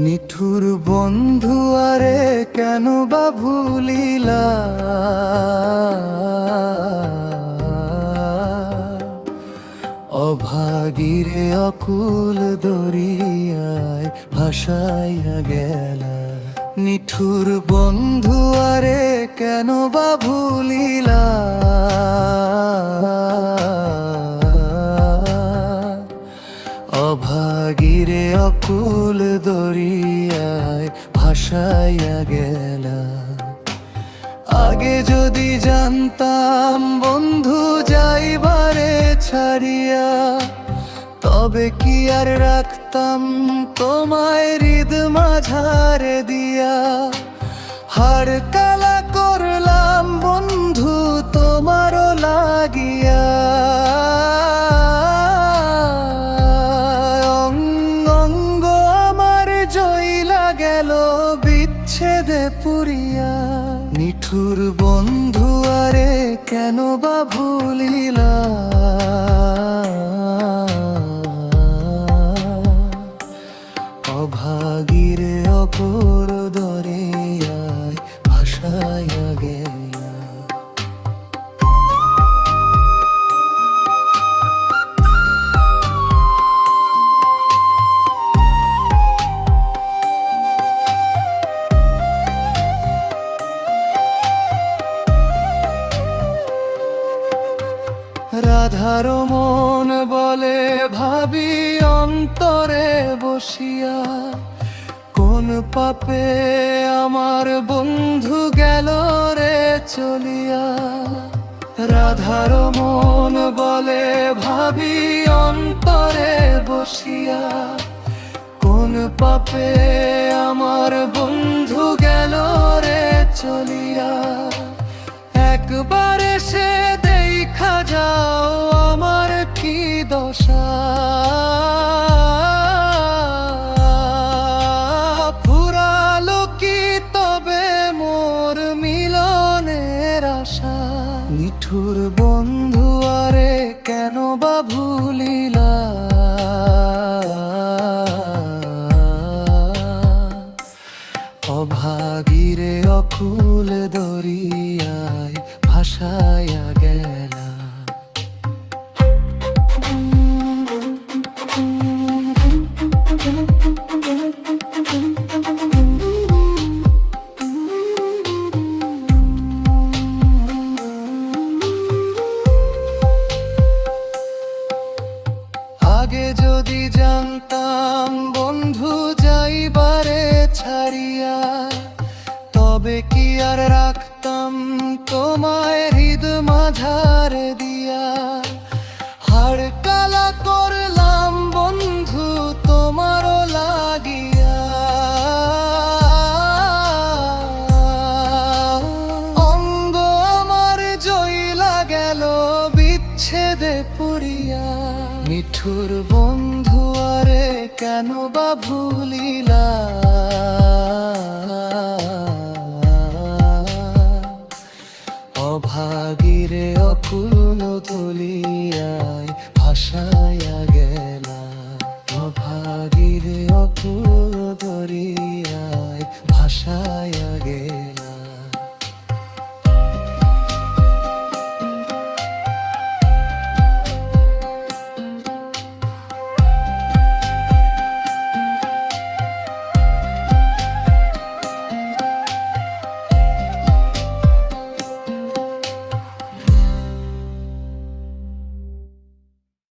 নিঠুর বন্ধু আরে কেন বা ভুলিলা, অভাগীরে অকুল দরিয়ায় ভাসাইয়া গেলা। নিঠুর বন্ধু আরে কেন বা ভুলিলা, অভাগীরে অকুল দরিয়ায় ভাসাইয়া গেলা। আগে যদি জানতাম বন্ধু যাইবারে ছাড়িয়া, তবে কি আর রাখতাম তোমায় হৃদ মাঝারে দিয়া। হাড় কালা করলাম বন্ধু তোমারও লাগিয়া, অঙ্গ আমার জইলা গেল বিচ্ছেদে পুরিয়া। নিঠুর বন্ধু আরে কেন বা ভুলিলা, অভাগীরে অপর দরিয়ায় ভাসাইয়া গেলা। রাধার মন বলে ভাবি অন্তরে বসিয়া, কোন পাপে আমার বন্ধু গেল রে চলিয়া। রাধার মন বলে ভাবি অন্তরে বসিয়া, কোন পাপে আমার বন্ধু গেল রে চলিয়া। একবার এসে দেখা যাও আমার কি দশা, ফুরালো কি তবে মোর মিলনের আশা। নিঠুর বন্ধু আরে কেন বা ভুলিলা, অভাগীরে অকুল দরিয়ায় ভাসাইয়া গেলা। আগে যদি জানতাম বন্ধু যাইবারে ছাড়িয়া, তবে কি আর রাখতাম তোমায় হৃদ মাঝারে দিয়া। হাড় কালা করলাম বন্ধু তোমারও লাগিয়া, অঙ্গ আমার জইলা গেল বিচ্ছেদে পুরিয়া। নিঠুর বন্ধু আরে কেন বা ভুলিলা, অভাগীরে অকুল দরিয়ায় ভাসাইয়া গেলা। অভাগীরে অকুল দরিয়ায় ভাসাইয়া গেলা।